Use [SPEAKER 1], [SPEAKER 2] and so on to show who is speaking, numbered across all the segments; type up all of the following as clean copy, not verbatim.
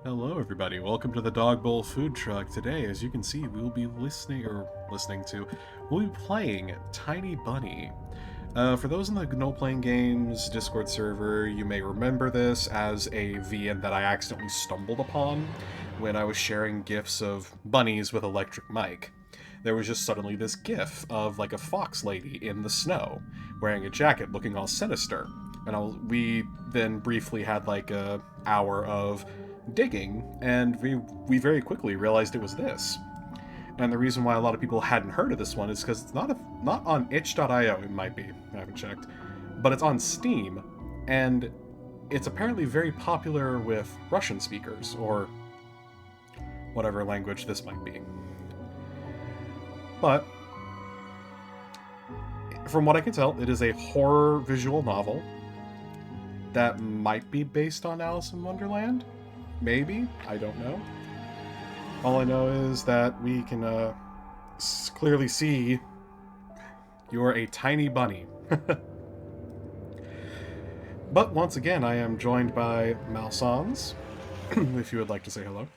[SPEAKER 1] Hello, everybody. Welcome to the Dog Bowl Food Truck. Today, as you can see, we will be we'll be playing Tiny Bunny. For those in the No Playing Games Discord server, you may remember this as a VM that I accidentally stumbled upon when I was sharing GIFs of bunnies with electric mic. There was just suddenly this GIF of like a fox lady in the snow, wearing a jacket, looking all sinister. And we then briefly had like a hour of digging, and we very quickly realized it was this. And the reason why a lot of people hadn't heard of this one is because it's not on itch.io. It might be, I haven't checked, but it's on Steam, and it's apparently very popular with Russian speakers, or whatever language this might be. But from what I can tell, it is a horror visual novel that might be based on Alice in Wonderland. Maybe, I don't know. All I know is that we can clearly see you're a tiny bunny. But once again, I am joined by Malsanz, if you would like to say hello.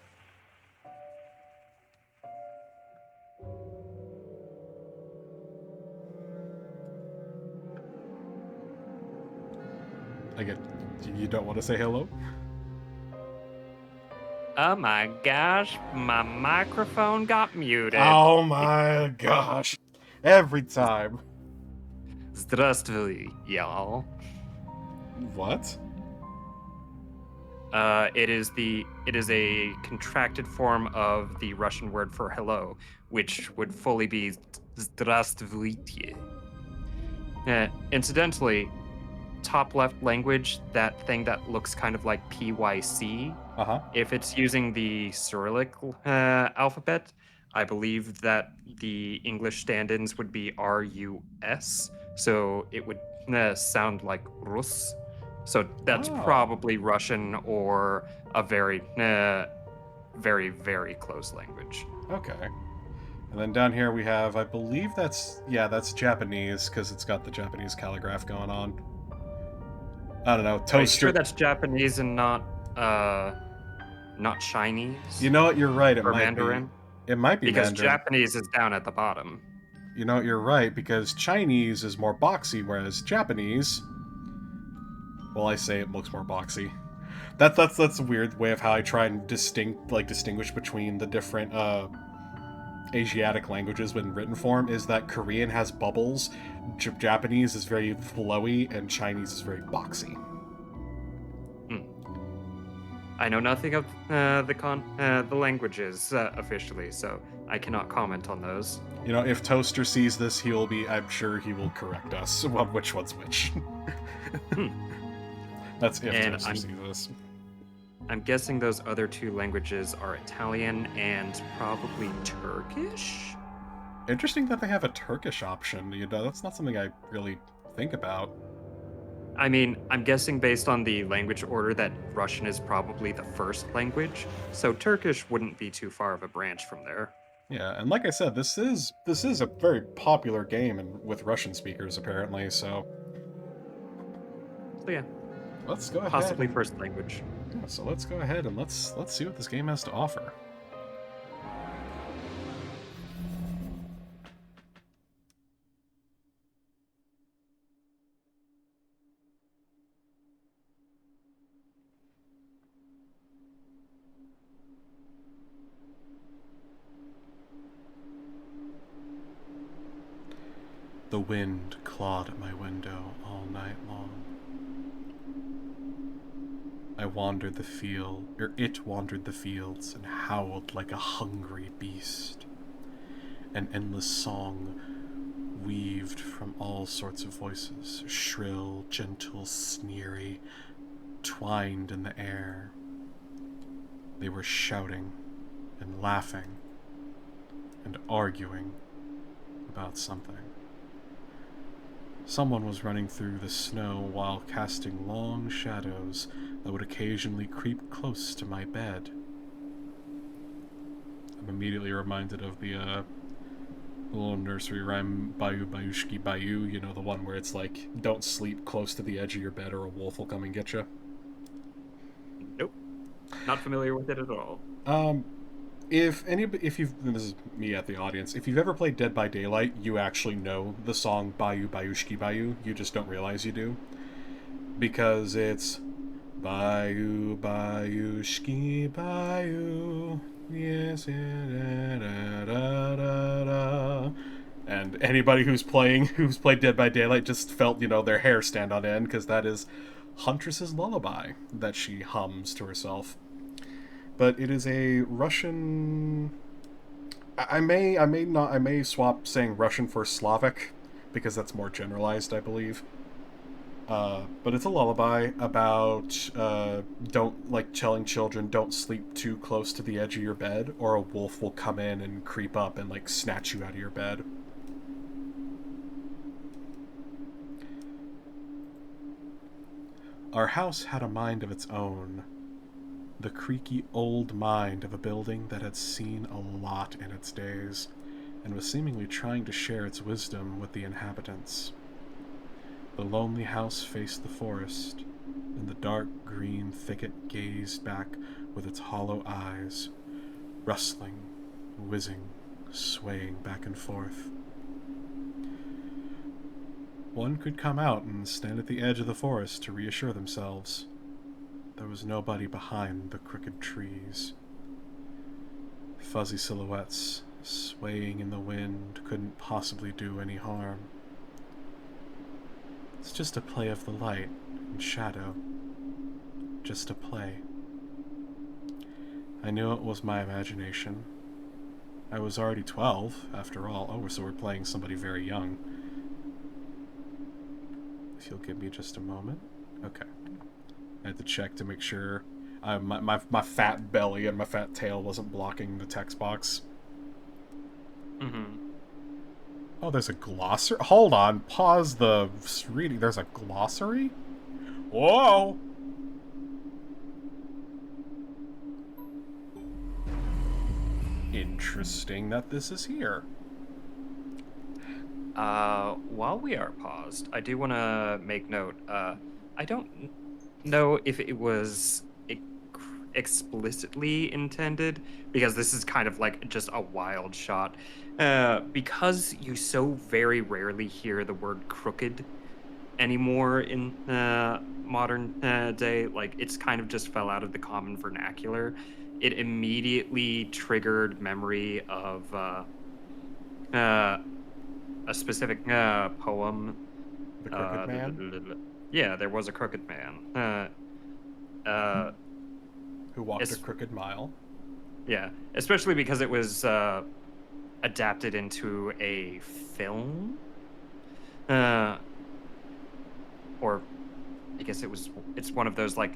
[SPEAKER 1] You don't want to say hello?
[SPEAKER 2] Oh my gosh, my microphone got muted.
[SPEAKER 1] Oh my gosh. Every time.
[SPEAKER 2] Здравствуй, y'all.
[SPEAKER 1] What?
[SPEAKER 2] It is a contracted form of the Russian word for hello, which would fully be Здравствуйте. Incidentally, top left language, that thing that looks kind of like PYC, if it's using the Cyrillic alphabet, I believe that the English stand-ins would be RUS, so it would sound like Rus. So that's probably Russian or a very, very, very close language.
[SPEAKER 1] Okay. And then down here we have, I believe that's Japanese, because it's got the Japanese calligraph going on. I don't know, toaster.
[SPEAKER 2] I'm sure that's Japanese and not Chinese.
[SPEAKER 1] You know what? You're right. It might
[SPEAKER 2] Mandarin.
[SPEAKER 1] It might be
[SPEAKER 2] because
[SPEAKER 1] Mandarin.
[SPEAKER 2] Japanese is down at the bottom.
[SPEAKER 1] You know what? You're right, because Chinese is more boxy, whereas Japanese, well, I say it looks more boxy. That's a weird way of how I try and distinguish between the different Asiatic languages when written form, is that Korean has bubbles, Japanese is very flowy, and Chinese is very boxy.
[SPEAKER 2] I know nothing of the languages officially, so I cannot comment on those.
[SPEAKER 1] You know, if Toaster sees this, I'm sure he will correct us on which one's which. That's if Toaster sees this.
[SPEAKER 2] I'm guessing those other two languages are Italian and probably Turkish?
[SPEAKER 1] Interesting that they have a Turkish option. You know, that's not something I really think about.
[SPEAKER 2] I mean, I'm guessing based on the language order that Russian is probably the first language, so Turkish wouldn't be too far of a branch from there.
[SPEAKER 1] Yeah, and like I said, this is a very popular game with Russian speakers apparently, so
[SPEAKER 2] yeah.
[SPEAKER 1] Let's go ahead.
[SPEAKER 2] Possibly first language.
[SPEAKER 1] Yeah, so let's go ahead and let's see what this game has to offer. The wind clawed at my window all night long. It wandered the fields and howled like a hungry beast. An endless song weaved from all sorts of voices, shrill, gentle, sneery, twined in the air. They were shouting and laughing and arguing about something. Someone was running through the snow while casting long shadows that would occasionally creep close to my bed. I'm immediately reminded of the little nursery rhyme, Bayou Bayushki Bayou, you know, the one where it's like, don't sleep close to the edge of your bed or a wolf will come and get you.
[SPEAKER 2] Nope. Not familiar with it at all.
[SPEAKER 1] Um, if you've, and this is me at the audience, if you've ever played Dead by Daylight, you actually know the song Bayou Bayoushki Bayou. You just don't realize you do, because it's Bayou Bayoushki Bayou. Yes, da, da, da, da, da. And anybody who's played Dead by Daylight just felt, their hair stand on end, because that is Huntress's lullaby that she hums to herself. But it is a Russian. I may swap saying Russian for Slavic, because that's more generalized, I believe. But it's a lullaby about don't like telling children don't sleep too close to the edge of your bed, or a wolf will come in and creep up and like snatch you out of your bed. Our house had a mind of its own, the creaky old mind of a building that had seen a lot in its days, and was seemingly trying to share its wisdom with the inhabitants. The lonely house faced the forest, and the dark green thicket gazed back with its hollow eyes, rustling, whizzing, swaying back and forth. One could come out and stand at the edge of the forest to reassure themselves. There was nobody behind the crooked trees. Fuzzy silhouettes, swaying in the wind, couldn't possibly do any harm. It's just a play of the light and shadow. Just a play. I knew it was my imagination. I was already 12, after all. Oh, so we're playing somebody very young. If you'll give me just a moment. Okay. I had to check to make sure my fat belly and my fat tail wasn't blocking the text box.
[SPEAKER 2] Mm-hmm.
[SPEAKER 1] Oh, there's a glossary? Hold on. Pause the reading. There's a glossary? Whoa! Interesting that this is here.
[SPEAKER 2] While we are paused, I do want to make note. I don't know if it was explicitly intended, because this is kind of like just a wild shot. Because you so very rarely hear the word crooked anymore in modern day, like it's kind of just fell out of the common vernacular. It immediately triggered memory of a specific poem.
[SPEAKER 1] The Crooked Man?
[SPEAKER 2] Yeah, there was a crooked man.
[SPEAKER 1] Who walked a crooked mile.
[SPEAKER 2] Yeah, especially because it was adapted into a film. Or I guess it's one of those like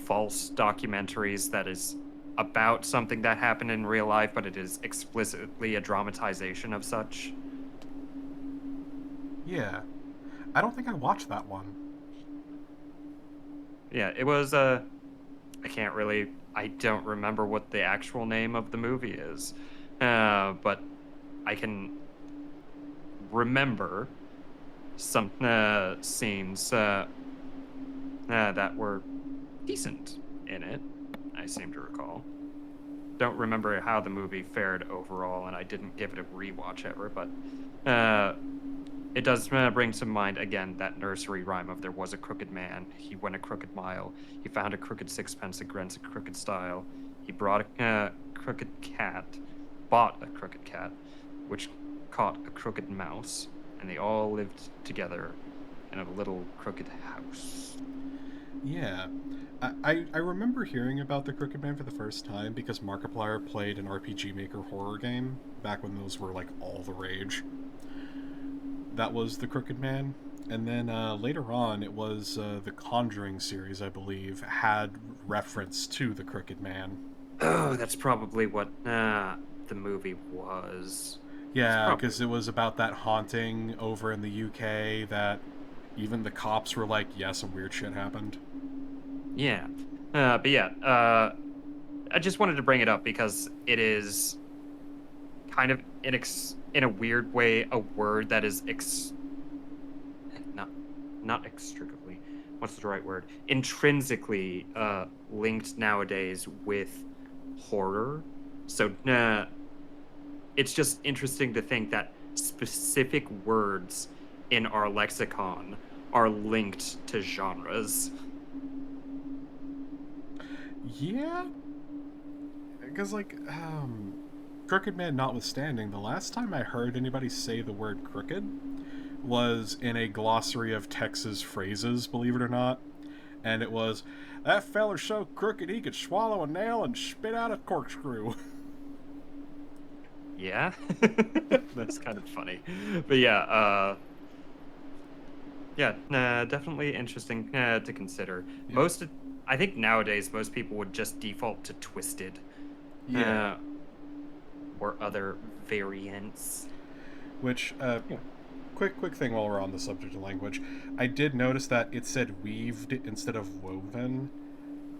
[SPEAKER 2] false documentaries that is about something that happened in real life, but it is explicitly a dramatization of such.
[SPEAKER 1] Yeah. I don't think I watched that one.
[SPEAKER 2] Yeah, it was I don't remember what the actual name of the movie is. But I can remember some scenes that were decent in it, I seem to recall. Don't remember how the movie fared overall, and I didn't give it a rewatch ever, but it does bring to mind, again, that nursery rhyme of there was a crooked man. He went a crooked mile. He found a crooked sixpence against a crooked style. He brought a crooked cat, bought a crooked cat, which caught a crooked mouse, and they all lived together in a little crooked house.
[SPEAKER 1] Yeah. I remember hearing about the Crooked Man for the first time because Markiplier played an RPG Maker horror game back when those were like all the rage. That was the Crooked Man. And then later on, it was the Conjuring series, I believe, had reference to the Crooked Man.
[SPEAKER 2] Oh, that's probably what the movie was.
[SPEAKER 1] Yeah, because it was about that haunting over in the UK that even the cops were like, yeah, some weird shit happened.
[SPEAKER 2] Yeah. But yeah, I just wanted to bring it up because it is kind of in a weird way a word that is not extricably, what's the right word? Intrinsically linked nowadays with horror. So it's just interesting to think that specific words in our lexicon are linked to genres.
[SPEAKER 1] Yeah, because like, Crooked Man notwithstanding, the last time I heard anybody say the word crooked was in a glossary of Texas phrases, believe it or not. And it was, that feller's so crooked he could swallow a nail and spit out a corkscrew.
[SPEAKER 2] Yeah, that's kind of funny. But yeah, definitely interesting to consider.
[SPEAKER 1] Yeah.
[SPEAKER 2] I think nowadays most people would just default to twisted.
[SPEAKER 1] Yeah.
[SPEAKER 2] Or other variants.
[SPEAKER 1] Which, quick thing while we're on the subject of language. I did notice that it said weaved instead of woven.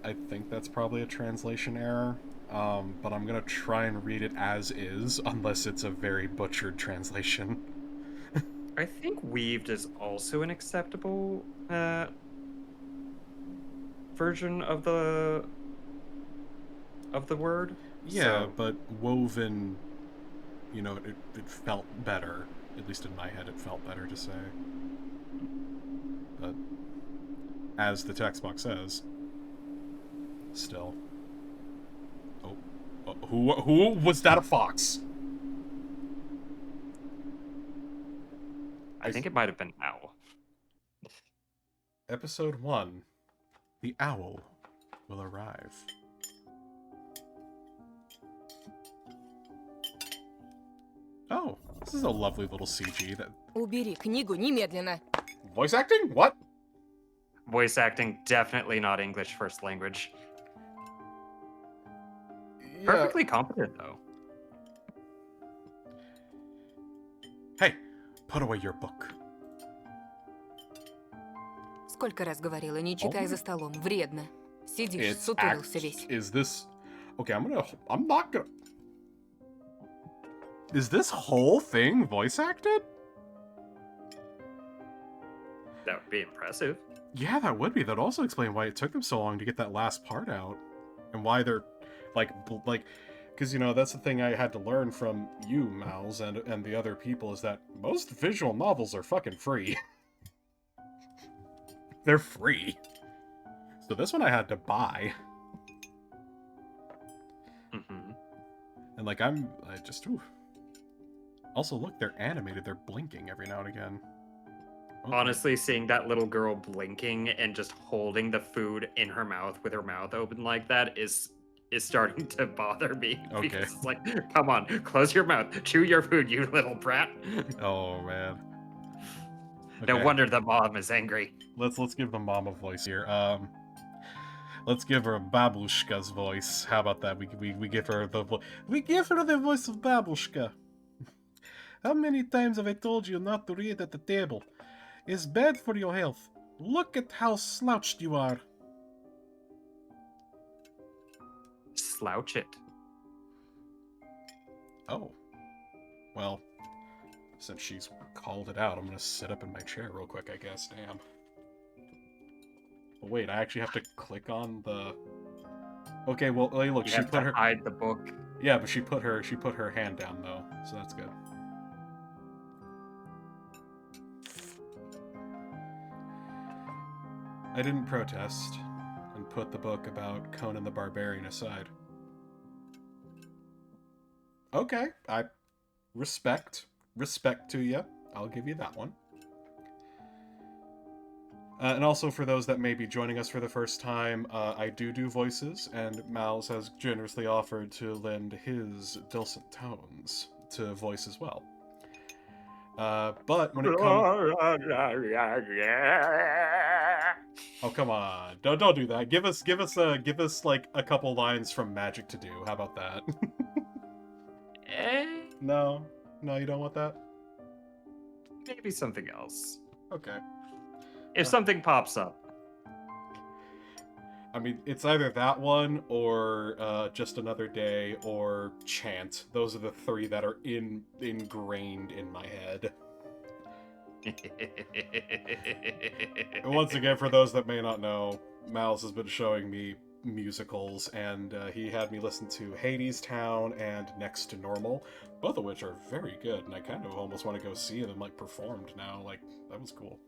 [SPEAKER 1] I think that's probably a translation error. But I'm gonna try and read it as is, unless it's a very butchered translation.
[SPEAKER 2] I think weaved is also an acceptable version of the word.
[SPEAKER 1] Yeah,
[SPEAKER 2] so.
[SPEAKER 1] But woven, it felt better. At least in my head, it felt better to say. But as the text box says, still. Oh, who was that? A fox?
[SPEAKER 2] I think it might have been owl.
[SPEAKER 1] Episode 1. The owl will arrive. Oh, this is a lovely little CG. That
[SPEAKER 3] Убери книгу немедленно.
[SPEAKER 1] Voice acting? What?
[SPEAKER 2] Voice acting, definitely not English first language. Yeah. Perfectly competent, though.
[SPEAKER 1] Hey, put away your book.
[SPEAKER 3] Сколько раз говорила, не читай за столом, вредно. Сидишь, сутулился весь.
[SPEAKER 1] Is this... Okay, I'm not gonna... Is this whole thing voice acted?
[SPEAKER 2] That would be impressive.
[SPEAKER 1] Yeah, that would be. That'd also explain why it took them so long to get that last part out. And why they're, like... Because, that's the thing I had to learn from you, Mals, and the other people, is that most visual novels are fucking free. They're free. So this one I had to buy.
[SPEAKER 2] Mm-hmm.
[SPEAKER 1] And, ooh. Also, look, they're animated. They're blinking every now and again.
[SPEAKER 2] Oh. Honestly, seeing that little girl blinking and just holding the food in her mouth with her mouth open like that is starting to bother me.
[SPEAKER 1] Okay.
[SPEAKER 2] Because it's like, come on, close your mouth. Chew your food, you little brat.
[SPEAKER 1] Oh, man. Okay.
[SPEAKER 2] No wonder the mom is angry.
[SPEAKER 1] Let's give the mom a voice here. Let's give her Babushka's voice. How about that? We give her the voice of Babushka. How many times have I told you not to read at the table? It's bad for your health. Look at how slouched you are.
[SPEAKER 2] Slouch it.
[SPEAKER 1] Oh. Well, since she's called it out, I'm gonna sit up in my chair real quick, I guess. Damn. But wait, I actually have to click on the... Okay, well, hey, look, she put her...
[SPEAKER 2] hide the book.
[SPEAKER 1] Yeah, but she put her hand down, though, so that's good. I didn't protest and put the book about Conan the Barbarian aside. Okay, I respect to you. I'll give you that one. And also for those that may be joining us for the first time, I do voices, and Mals has generously offered to lend his dulcet tones to voice as well. But when it comes... Oh, come on. Don't do that. Give us like a couple lines from Magic to Do. How about that? No, you don't want that?
[SPEAKER 2] Maybe something else.
[SPEAKER 1] Okay.
[SPEAKER 2] If something pops up.
[SPEAKER 1] I mean, it's either that one or Just Another Day or Chant. Those are the three that are ingrained in my head. Once again, for those that may not know, Miles has been showing me musicals, and he had me listen to Hades Town and Next to Normal, both of which are very good, and I kind of almost want to go see them like performed now. Like, that was cool.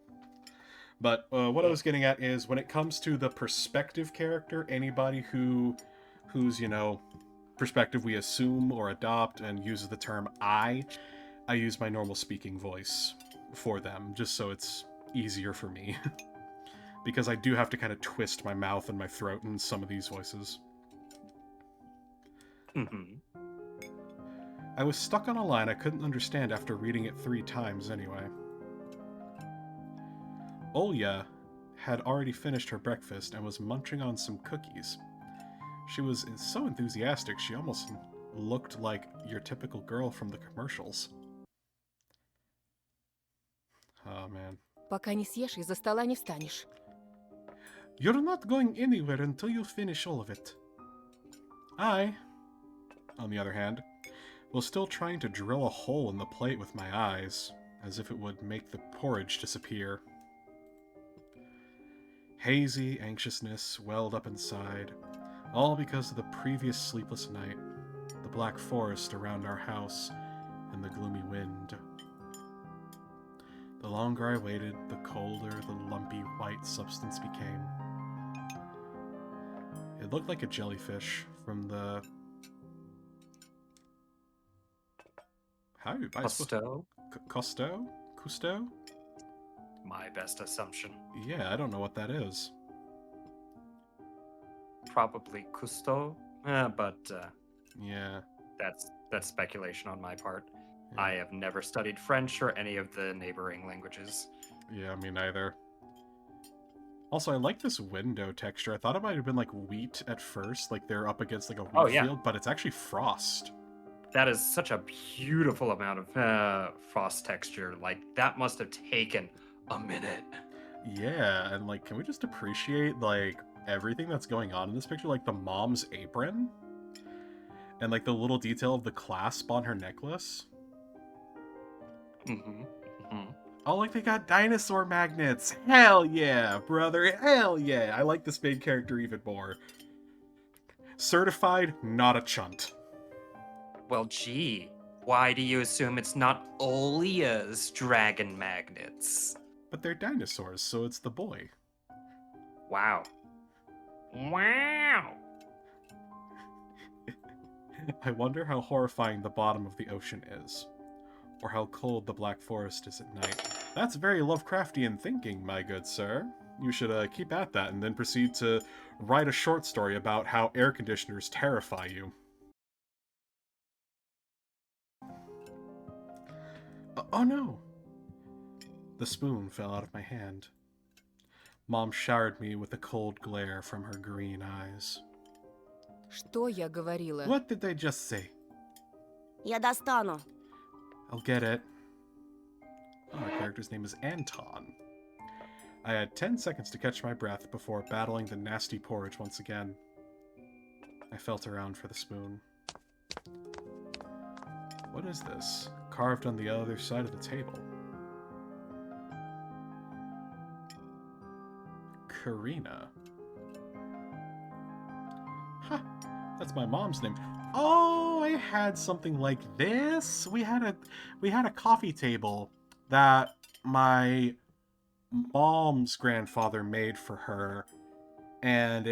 [SPEAKER 1] But what I was getting at is when it comes to the perspective character, anybody who's, you know, perspective we assume or adopt and uses the term I use my normal speaking voice for them, just so it's easier for me. Because I do have to kind of twist my mouth and my throat in some of these voices.
[SPEAKER 2] Mm-hmm.
[SPEAKER 1] I was stuck on a line I couldn't understand after reading it 3 times anyway. Olya had already finished her breakfast and was munching on some cookies. She was so enthusiastic she almost looked like your typical girl from the commercials. Oh, man.
[SPEAKER 3] Пока не съешь, из-за стола не встанешь.
[SPEAKER 1] You're not going anywhere until you finish all of it. I, on the other hand, was still trying to drill a hole in the plate with my eyes, as if it would make the porridge disappear. Hazy anxiousness welled up inside, all because of the previous sleepless night, the black forest around our house, and the gloomy wind. The longer I waited, the colder the lumpy white substance became. It looked like a jellyfish from the... How do I
[SPEAKER 2] Cousteau?
[SPEAKER 1] Cousteau? Cousteau?
[SPEAKER 2] My best assumption.
[SPEAKER 1] Yeah, I don't know what that is.
[SPEAKER 2] Probably Cousteau, but
[SPEAKER 1] yeah,
[SPEAKER 2] that's speculation on my part.
[SPEAKER 1] Yeah.
[SPEAKER 2] I have never studied French or any of the neighboring languages.
[SPEAKER 1] Yeah, me neither. Also, I like this window texture. I thought it might have been like wheat at first, like they're up against like a wheat field, but it's actually frost.
[SPEAKER 2] That is such a beautiful amount of frost texture. Like, that must have taken a minute.
[SPEAKER 1] Yeah, and like, can we just appreciate like everything that's going on in this picture? Like the mom's apron and like the little detail of the clasp on her necklace.
[SPEAKER 2] Mm-hmm. Mm-hmm.
[SPEAKER 1] Oh, like they got dinosaur magnets. Hell yeah, brother. Hell yeah. I like this main character even more. Certified, not a chunt.
[SPEAKER 2] Well, gee, why do you assume it's not Olya's dragon magnets?
[SPEAKER 1] But they're dinosaurs, so it's the boy.
[SPEAKER 2] Wow. Wow.
[SPEAKER 1] I wonder how horrifying the bottom of the ocean is. Or how cold the Black Forest is at night. That's very Lovecraftian thinking, my good sir. You should keep at that and then proceed to write a short story about how air conditioners terrify you. Oh no! The spoon fell out of my hand. Mom showered me with a cold glare from her green eyes.
[SPEAKER 3] Что я говорила?
[SPEAKER 1] What did they just say?
[SPEAKER 4] Я достану.
[SPEAKER 1] I'll get it. Oh, our character's name is Anton. I had 10 seconds to catch my breath before battling the nasty porridge once again. I felt around for the spoon. What is this? Carved on the other side of the table. Karina. Huh, that's my mom's name. Oh, I had something like this. We had a coffee table that my mom's grandfather made for her, and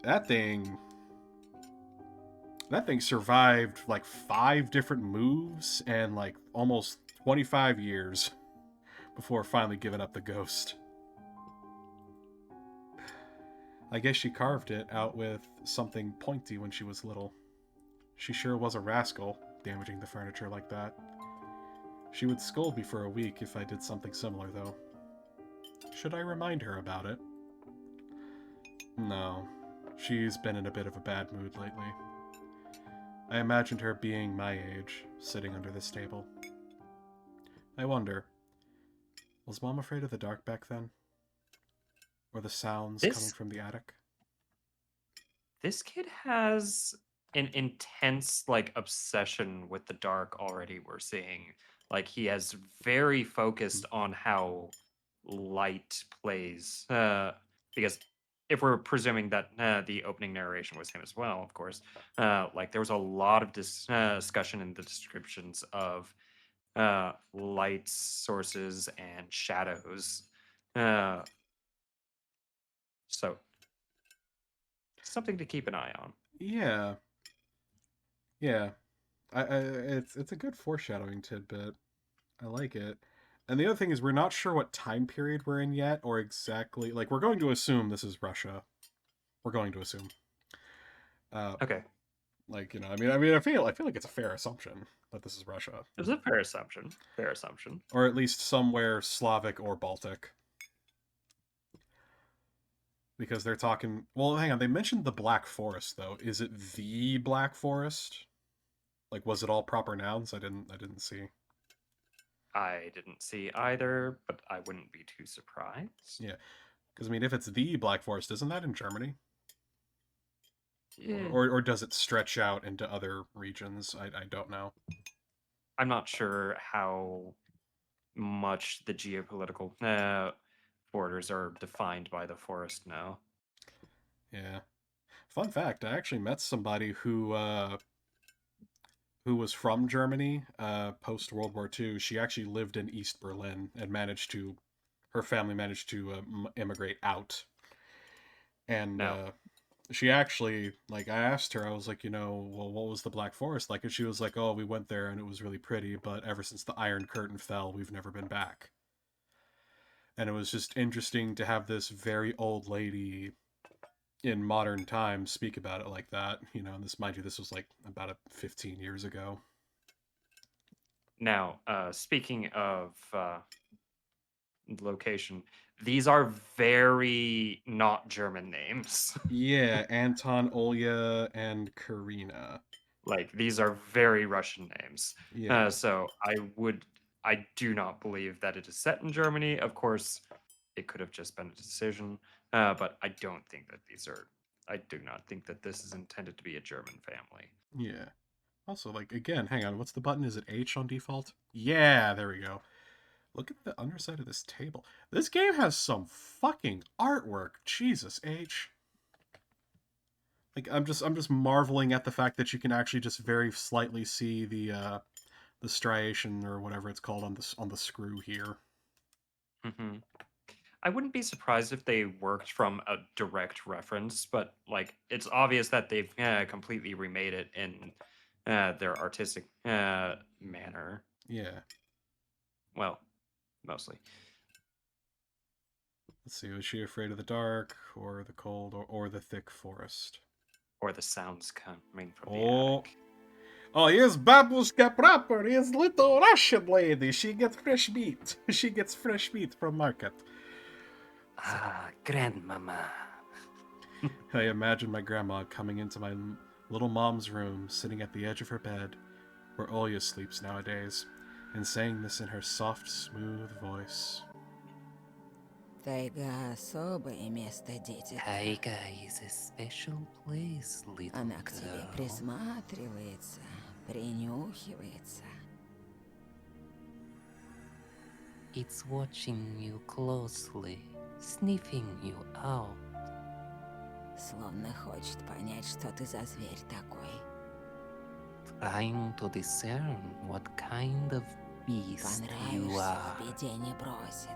[SPEAKER 1] that thing survived like 5 different moves and like almost 25 years before finally giving up the ghost. I guess she carved it out with something pointy when she was little. She sure was a rascal, damaging the furniture like that. She would scold me for a week if I did something similar, though. Should I remind her about it? No. She's been in a bit of a bad mood lately. I imagined her being my age, sitting under this table. I wonder, was Mom afraid of the dark back then? Or the sounds coming from the attic?
[SPEAKER 2] This kid has an intense, like, obsession with the dark already, we're seeing. Like he has very focused on how light plays. Because if we're presuming that the opening narration was him as well, of course, like there was a lot of discussion in the descriptions of light sources and shadows. So something to keep an eye on.
[SPEAKER 1] Yeah. Yeah. It's a good foreshadowing tidbit. I like it. And the other thing is we're not sure what time period we're in yet, or exactly, like, we're going to assume this is Russia. We're going to assume.
[SPEAKER 2] Okay.
[SPEAKER 1] Like, you know, I feel like it's a fair assumption that this is Russia.
[SPEAKER 2] It's a fair assumption. Fair assumption.
[SPEAKER 1] Or at least somewhere Slavic or Baltic. Because they're talking... Well, hang on, they mentioned the Black Forest, though. Is it the Black Forest? Like, was it all proper nouns? I didn't see.
[SPEAKER 2] I didn't see either, but I wouldn't be too surprised.
[SPEAKER 1] Yeah. Because, I mean, if it's the Black Forest, isn't that in Germany?
[SPEAKER 2] Yeah.
[SPEAKER 1] Or does it stretch out into other regions? I don't know.
[SPEAKER 2] I'm not sure how much the geopolitical borders are defined by the forest now.
[SPEAKER 1] Yeah. Fun fact, I actually met somebody who was from Germany post World War II. She actually lived in East Berlin and her family managed to immigrate out. And she actually, like, I asked her, I was like, you know, well, what was the Black Forest like? And she was like, oh, we went there and it was really pretty, but ever since the Iron Curtain fell, we've never been back. And it was just interesting to have this very old lady in modern times speak about it like that, you know. And this, mind you, this was like about 15 years ago.
[SPEAKER 2] Now, speaking of location, these are very not German names.
[SPEAKER 1] Yeah, Anton, Olya, and Karina.
[SPEAKER 2] Like, these are very Russian names.
[SPEAKER 1] Yeah.
[SPEAKER 2] So I do not believe that it is set in Germany. Of course, it could have just been a decision, but I don't think that I do not think that this is intended to be a German family.
[SPEAKER 1] Yeah. Also, like, again, hang on, what's the button? Is it H on default? Yeah, there we go. Look at the underside of this table. This game has some fucking artwork. Jesus, H. Like, I'm just marveling at the fact that you can actually just very slightly see the striation or whatever it's called on the screw here.
[SPEAKER 2] Mm-hmm. I wouldn't be surprised if they worked from a direct reference, but like it's obvious that they've completely remade it in their artistic manner.
[SPEAKER 1] Yeah.
[SPEAKER 2] Well, mostly.
[SPEAKER 1] Let's see, was she afraid of the dark, or the cold, or the thick forest?
[SPEAKER 2] Or the sounds coming from the attic.
[SPEAKER 1] Oh, here's Babushka proper, here's little Russian lady. She gets fresh meat. She gets fresh meat from market.
[SPEAKER 2] Ah, grandmama.
[SPEAKER 1] I imagine my grandma coming into my little mom's room, sitting at the edge of her bed, where Olya sleeps nowadays, and saying this in her soft, smooth voice.
[SPEAKER 3] Тайга особое место, дети.
[SPEAKER 5] Taiga is a special place, little
[SPEAKER 3] Она к тебе
[SPEAKER 5] girl.
[SPEAKER 3] присматривается, принюхивается.
[SPEAKER 5] It's watching you closely, sniffing you out.
[SPEAKER 3] Словно хочет понять, что ты за зверь такой.
[SPEAKER 5] Trying to discern what kind of beast you
[SPEAKER 3] Понравишься,
[SPEAKER 5] are.
[SPEAKER 3] в беде не бросит.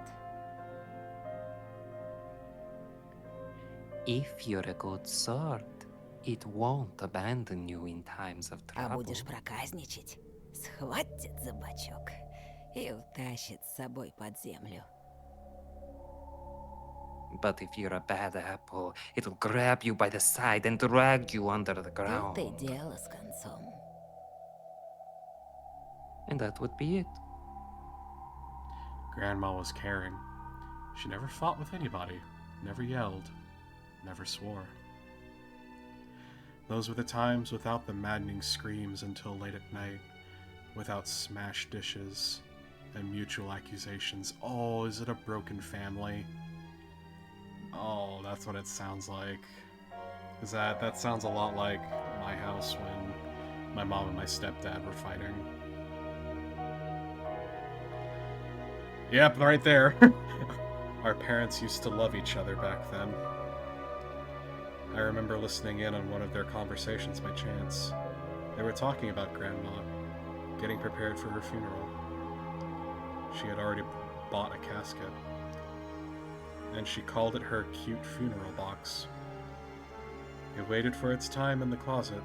[SPEAKER 5] If you're a good sort, it won't abandon you in times of
[SPEAKER 3] А
[SPEAKER 5] trouble.
[SPEAKER 3] будешь проказничать, схватит за бочок и утащит с собой под землю.
[SPEAKER 5] But if you're a bad apple, it'll grab you by the side and drag you under the ground.
[SPEAKER 3] Это и дело с концом.
[SPEAKER 5] And that would be it.
[SPEAKER 1] Grandma was caring. She never fought with anybody, never yelled, never swore. Those were the times without the maddening screams until late at night, without smashed dishes and mutual accusations. Oh, is it a broken family? Oh, that's what it sounds like. Is that sounds a lot like my house when my mom and my stepdad were fighting. Yep, right there. Our parents used to love each other back then. I remember listening in on one of their conversations by chance. They were talking about Grandma, getting prepared for her funeral. She had already bought a casket, and she called it her cute funeral box. It waited for its time in the closet,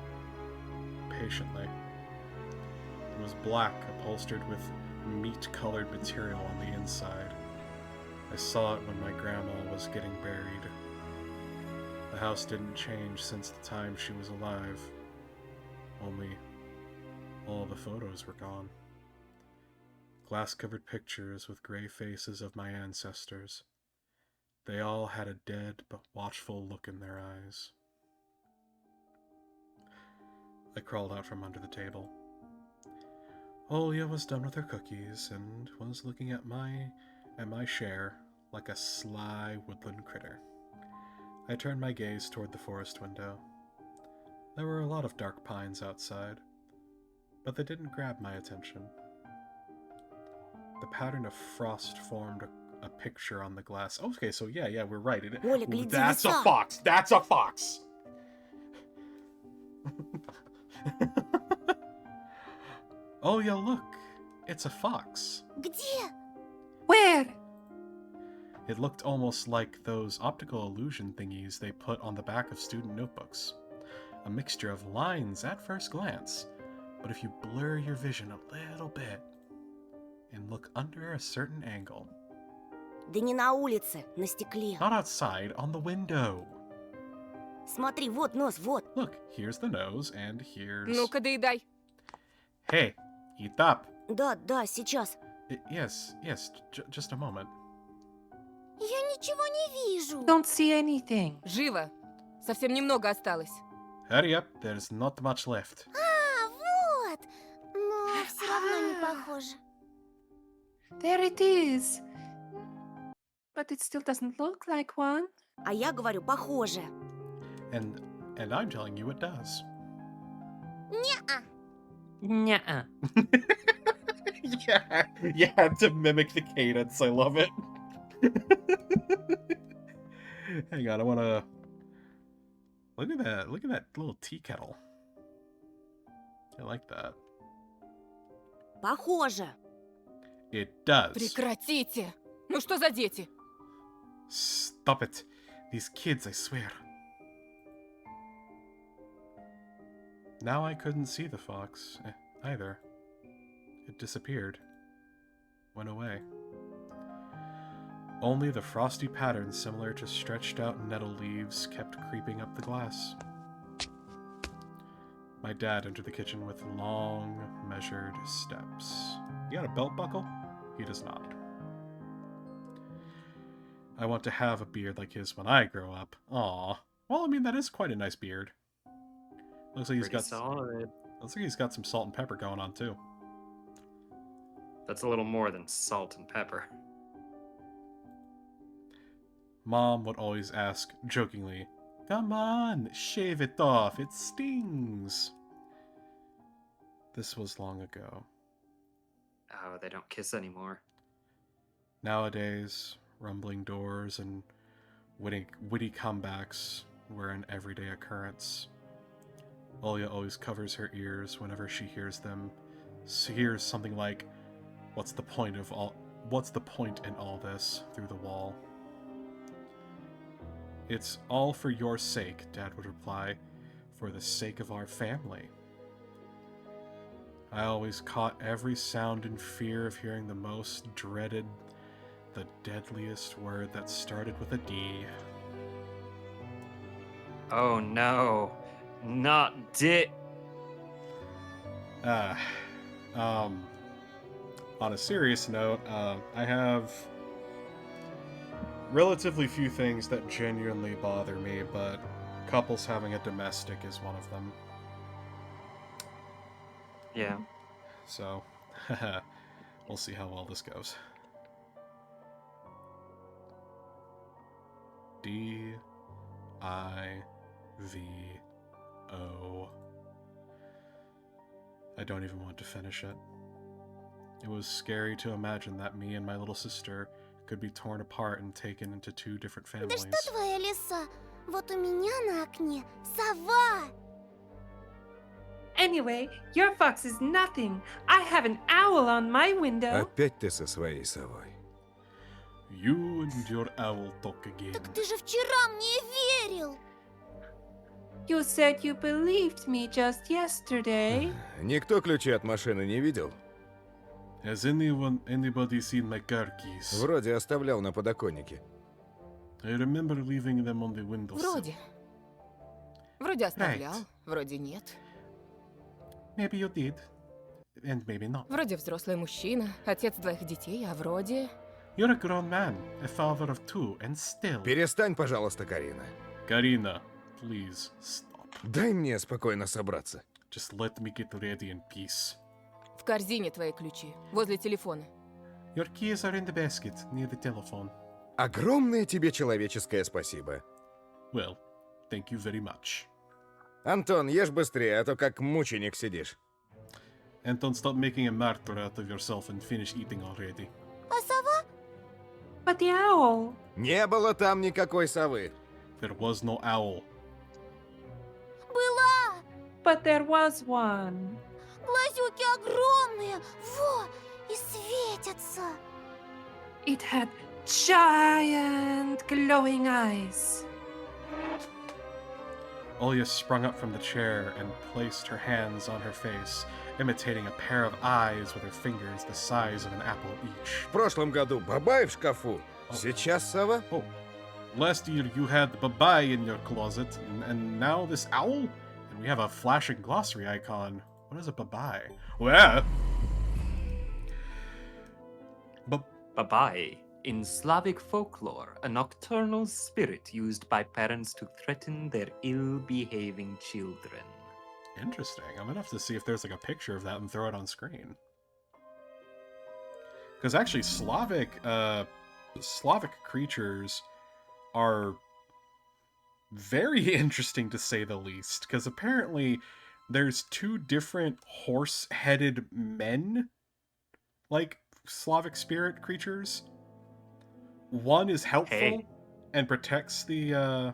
[SPEAKER 1] patiently. It was black, upholstered with meat-colored material on the inside. I saw it when my grandma was getting buried. The house didn't change since the time she was alive. Only all the photos were gone. Glass-covered pictures with gray faces of my ancestors. They all had a dead but watchful look in their eyes. I crawled out from under the table. Olya was done with her cookies and was looking at my share like a sly woodland critter. I turned my gaze toward the forest window. There were a lot of dark pines outside, but they didn't grab my attention. The pattern of frost formed a picture on the glass. Okay, so yeah, we're right.
[SPEAKER 4] Оля, гляди,
[SPEAKER 1] That's a
[SPEAKER 4] лиса!
[SPEAKER 1] fox! That's a fox! Oh, yo, look. It's a fox.
[SPEAKER 4] Где?
[SPEAKER 5] Where?
[SPEAKER 1] It looked almost like those optical illusion thingies they put on the back of student notebooks. A mixture of lines at first glance, but if you blur your vision a little bit and look under a certain angle.
[SPEAKER 4] Да не на улице, на стекле.
[SPEAKER 1] Not outside, on the window.
[SPEAKER 4] Смотри, вот нос, вот.
[SPEAKER 1] Look, here's the nose, and here's...
[SPEAKER 6] Ну-ка, доедай.
[SPEAKER 1] Hey, eat up.
[SPEAKER 4] Да, сейчас.
[SPEAKER 1] Yes, just a moment.
[SPEAKER 4] Я ничего не вижу.
[SPEAKER 5] Don't see anything.
[SPEAKER 6] Живо. Совсем немного осталось.
[SPEAKER 1] Hurry up, there's not much left.
[SPEAKER 4] А, вот. Но все равно не похоже.
[SPEAKER 5] There it is. But it still doesn't look like one.
[SPEAKER 4] А я говорю, похоже.
[SPEAKER 1] And I'm telling you it does.
[SPEAKER 4] Не-а.
[SPEAKER 5] Nuh-uh.
[SPEAKER 1] yeah, to mimic the cadence. I love it. Hang on, I wanna... Look at that little tea kettle. I like that.
[SPEAKER 4] Похоже.
[SPEAKER 1] It does.
[SPEAKER 6] Прекратите. Ну что за дети?
[SPEAKER 1] Stop it. These kids, I swear. Now I couldn't see the fox, either. It disappeared. Went away. Only the frosty pattern similar to stretched out nettle leaves kept creeping up the glass. My dad entered the kitchen with long, measured steps. You got a belt buckle? He does not. I want to have a beard like his when I grow up. Aw. Well, I mean, that is quite a nice beard. Looks like
[SPEAKER 2] Pretty solid.
[SPEAKER 1] Looks like he's got some salt and pepper going on, too.
[SPEAKER 2] That's a little more than salt and pepper.
[SPEAKER 1] Mom would always ask, jokingly, "Come on, shave it off, it stings." This was long ago.
[SPEAKER 2] Oh, they don't kiss anymore.
[SPEAKER 1] Nowadays, rumbling doors and witty comebacks were an everyday occurrence. Olya always covers her ears whenever she hears them. Hears something like, what's the point in all this?" through the wall. "It's all for your sake," Dad would reply, "for the sake of our family." I always caught every sound in fear of hearing the most dreaded, the deadliest word that started with a D.
[SPEAKER 2] Oh no. Not dit.
[SPEAKER 1] On a serious note, I have relatively few things that genuinely bother me, but couples having a domestic is one of them.
[SPEAKER 2] Yeah.
[SPEAKER 1] So, we'll see how well this goes. D-I-V-O. I don't even want to finish it. It was scary to imagine that me and my little sister could be torn apart and taken into two different
[SPEAKER 4] Да
[SPEAKER 1] families.
[SPEAKER 4] что твоя лиса? Вот у меня на окне сова.
[SPEAKER 5] Anyway, your fox is nothing. I have an owl on my window.
[SPEAKER 7] Опять ты со своей совой.
[SPEAKER 1] You and your owl talk again.
[SPEAKER 4] Так ты же вчера мне верил.
[SPEAKER 5] You said you believed me just yesterday.
[SPEAKER 7] Никто ключи от машины не видел?
[SPEAKER 1] Has anybody seen my car keys?
[SPEAKER 7] Вроде оставлял на подоконнике.
[SPEAKER 1] I remember leaving them on the windowsill.
[SPEAKER 6] Вроде. Вроде оставлял, вроде нет.
[SPEAKER 1] Maybe you did, and maybe not.
[SPEAKER 6] Вроде взрослый мужчина, отец двоих детей, а вроде...
[SPEAKER 1] You're a grown man, a father of two, and still...
[SPEAKER 7] Перестань, пожалуйста, Карина.
[SPEAKER 1] Karina, please stop.
[SPEAKER 7] Дай мне спокойно собраться.
[SPEAKER 1] Just let me get ready in peace.
[SPEAKER 6] В корзине твои ключи, возле телефона.
[SPEAKER 1] Your keys are in the basket, near the telephone.
[SPEAKER 7] Огромное тебе человеческое спасибо.
[SPEAKER 1] Well, thank you very much.
[SPEAKER 7] Антон, ешь быстрее, а то как мученик сидишь.
[SPEAKER 1] Anton, stop making a martyr out of yourself and finish eating already.
[SPEAKER 4] А сова?
[SPEAKER 5] But the owl.
[SPEAKER 7] Не было там никакой совы.
[SPEAKER 1] There was no owl.
[SPEAKER 4] Была.
[SPEAKER 5] But there was one.
[SPEAKER 4] Глазюки огромные. Во, и светятся.
[SPEAKER 5] It had giant glowing eyes.
[SPEAKER 1] Olya sprung up from the chair and placed her hands on her face, imitating a pair of eyes with her fingers the size of an apple each.
[SPEAKER 7] В прошлом году бабай в шкафу. Сейчас сова?
[SPEAKER 1] Oh, last year you had the babai in your closet, and now this owl? And we have a flashing glossary icon. What is a babai? Well,
[SPEAKER 5] Babai. In Slavic folklore, a nocturnal spirit used by parents to threaten their ill-behaving children.
[SPEAKER 1] interesting. I'm gonna have to see if there's like a picture of that and throw it on screen. Because actually, Slavic creatures are very interesting to say the least. Because apparently, there's two different horse-headed men, like Slavic spirit creatures. One is helpful and protects the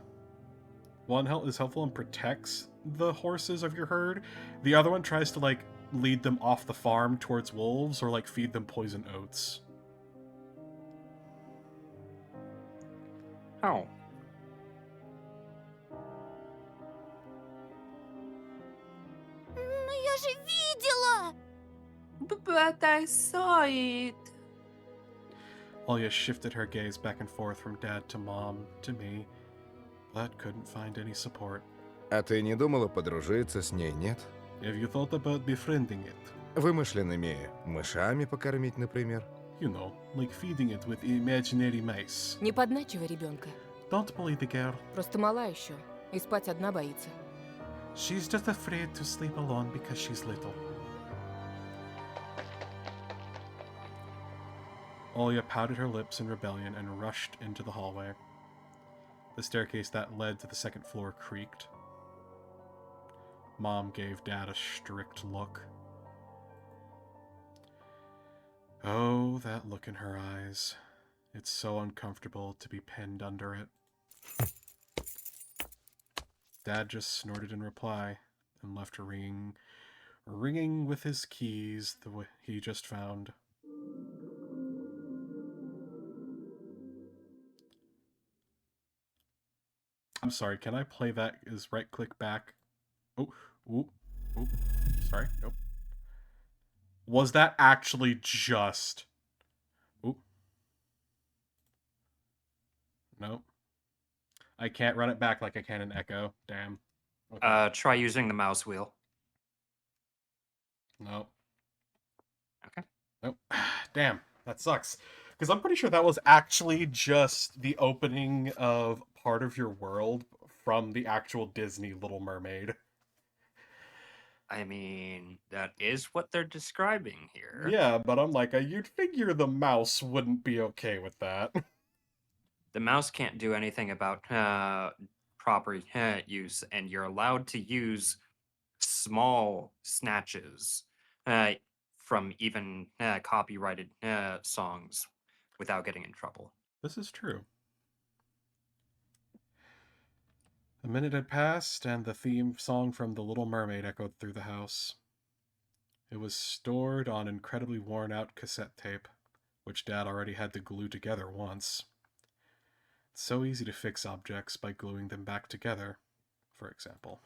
[SPEAKER 1] is helpful and protects the horses of your herd. The other one tries to like lead them off the farm towards wolves or like feed them poison oats.
[SPEAKER 2] Oh.
[SPEAKER 4] Но я же видела.
[SPEAKER 5] But I saw it.
[SPEAKER 1] Olya shifted her gaze back and forth from Dad to Mom to me, but couldn't find any support.
[SPEAKER 7] А ты не думала подружиться с ней, нет?
[SPEAKER 1] Have you thought about befriending it?
[SPEAKER 7] Вымышленными мышами покормить, например?
[SPEAKER 1] You know, like feeding it with imaginary mice.
[SPEAKER 6] Не подначивай ребенка.
[SPEAKER 1] Don't bully the girl.
[SPEAKER 6] Просто мала еще. И спать одна боится.
[SPEAKER 1] She's just afraid to sleep alone because she's little. Olya pouted her lips in rebellion and rushed into the hallway. The staircase that led to the second floor creaked. Mom gave Dad a strict look. Oh, that look in her eyes. It's so uncomfortable to be pinned under it. Dad just snorted in reply and left her ringing with his keys the way he just found. I'm sorry, can I play that as right-click back? Oh, ooh, ooh, sorry, nope. Was that actually just... Ooh. Nope. I can't run it back like I can in Echo. Damn. Okay.
[SPEAKER 2] Try using the mouse wheel.
[SPEAKER 1] Nope.
[SPEAKER 2] Okay.
[SPEAKER 1] Nope. Damn, that sucks. Because I'm pretty sure that was actually just the opening of part of your world from the actual Disney Little Mermaid.
[SPEAKER 2] I mean, that is what they're describing here.
[SPEAKER 1] Yeah, but I'm like, you'd figure the mouse wouldn't be okay with that.
[SPEAKER 2] The mouse can't do anything about proper use, and you're allowed to use small snatches. from even copyrighted songs without getting in trouble.
[SPEAKER 1] This is true. A minute had passed, and the theme song from The Little Mermaid echoed through the house. It was stored on incredibly worn-out cassette tape, which Dad already had to glue together once. It's so easy to fix objects by gluing them back together, for example.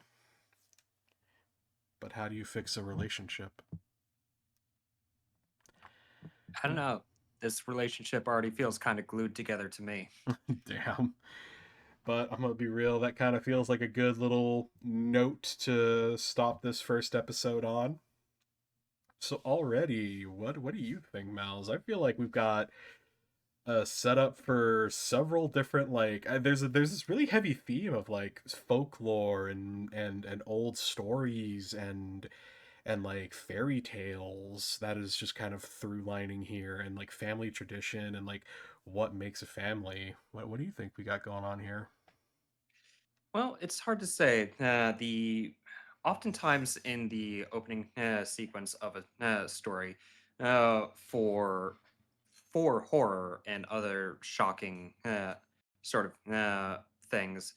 [SPEAKER 1] But how do you fix a relationship?
[SPEAKER 2] I don't know. This relationship already feels kind of glued together to me.
[SPEAKER 1] Damn. But I'm gonna be real, that kind of feels like a good little note to stop this first episode on. So already, what do you think, Mal's? I feel like we've got a setup for several different there's this really heavy theme of like folklore and old stories and like fairy tales that is just kind of through lining here, and like family tradition and like what makes a family. What do you think we got going on here?
[SPEAKER 2] Well, it's hard to say. The oftentimes in the opening sequence of a story, for horror and other shocking sort of things,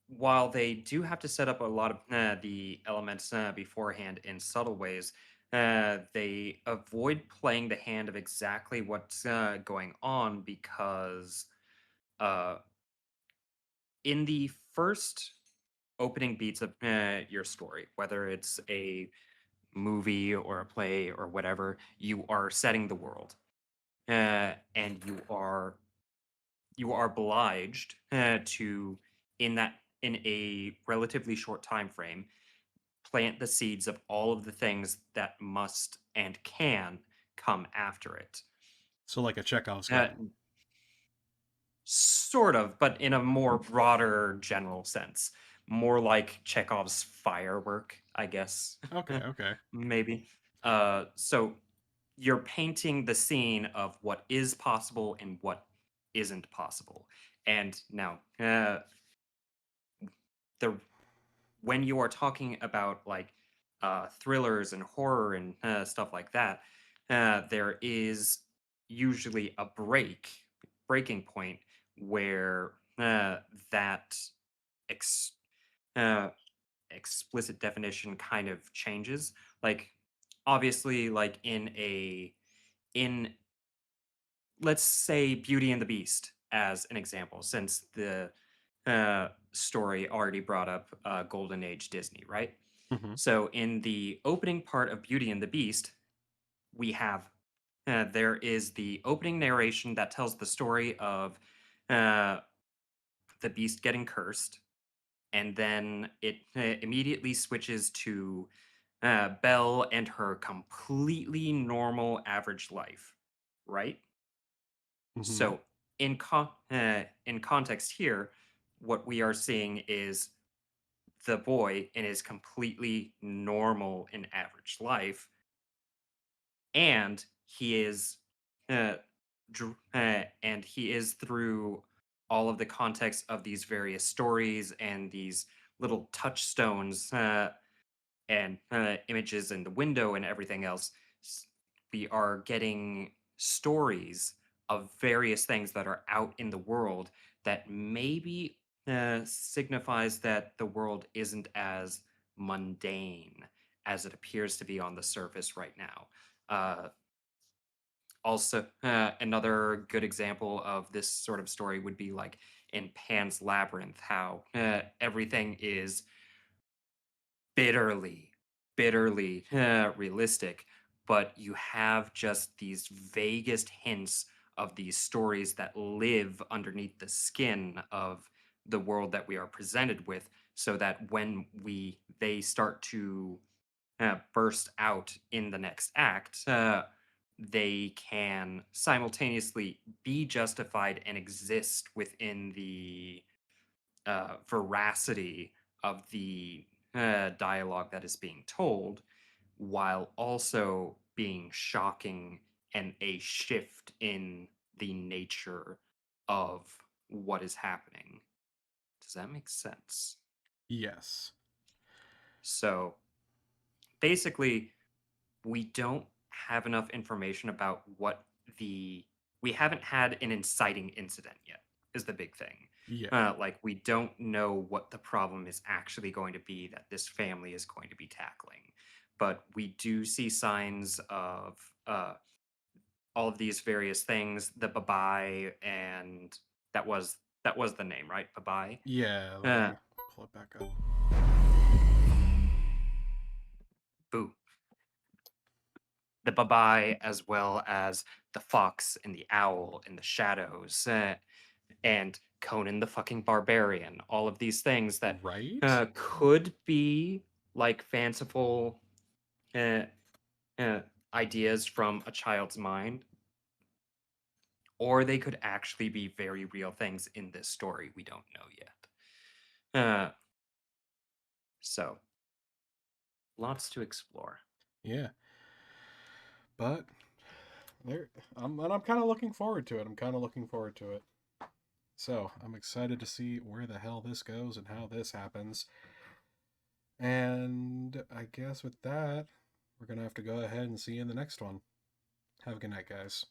[SPEAKER 2] while they do have to set up a lot of the elements beforehand in subtle ways, they avoid playing the hand of exactly what's going on because uh, in the first opening beats of your story, whether it's a movie or a play or whatever, you are setting the world, and you are obliged to in a relatively short time frame plant the seeds of all of the things that must and can come after it.
[SPEAKER 1] So like a Chekhov's
[SPEAKER 2] Uh,
[SPEAKER 1] gun.
[SPEAKER 2] Sort of, but in a more broader general sense. More like Chekhov's firework, I guess.
[SPEAKER 1] Okay.
[SPEAKER 2] Maybe. So you're painting the scene of what is possible and what isn't possible. And now, the when you are talking about like thrillers and horror and stuff like that, there is usually a breaking point where that ex- uh, explicit definition kind of changes. Like obviously, like in let's say Beauty and the Beast as an example, since the story already brought up Golden Age Disney, right?
[SPEAKER 1] Mm-hmm.
[SPEAKER 2] So in the opening part of Beauty and the Beast, we have there is the opening narration that tells the story of uh, the beast getting cursed, and then it immediately switches to Belle and her completely normal average life, right?
[SPEAKER 1] Mm-hmm.
[SPEAKER 2] So in context here, what we are seeing is the boy in his completely normal and average life, and he is uh, and he is through all of the context of these various stories and these little touchstones and images in the window and everything else. We are getting stories of various things that are out in the world that maybe signifies that the world isn't as mundane as it appears to be on the surface right now. Also, another good example of this sort of story would be like in Pan's Labyrinth, how everything is bitterly, bitterly realistic, but you have just these vaguest hints of these stories that live underneath the skin of the world that we are presented with, so that when they start to burst out in the next act, they can simultaneously be justified and exist within the veracity of the dialogue that is being told, while also being shocking and a shift in the nature of what is happening. Does that make sense?
[SPEAKER 1] Yes.
[SPEAKER 2] So basically, we don't have enough information about what we haven't had an inciting incident yet, is the big thing.
[SPEAKER 1] Yeah.
[SPEAKER 2] Like, we don't know what the problem is actually going to be that this family is going to be tackling. But we do see signs of all of these various things. The Babai, and that was the name, right? Babai.
[SPEAKER 1] Yeah, let me pull it back up.
[SPEAKER 2] Boo. The Babai, as well as the fox and the owl and the shadows, and Conan the fucking barbarian. All of these things that
[SPEAKER 1] Right?
[SPEAKER 2] could be like fanciful ideas from a child's mind, or they could actually be very real things in this story. We don't know yet. So, lots to explore.
[SPEAKER 1] Yeah. But I'm kind of looking forward to it. So, I'm excited to see where the hell this goes and how this happens. And I guess with that, we're going to have to go ahead and see you in the next one. Have a good night, guys.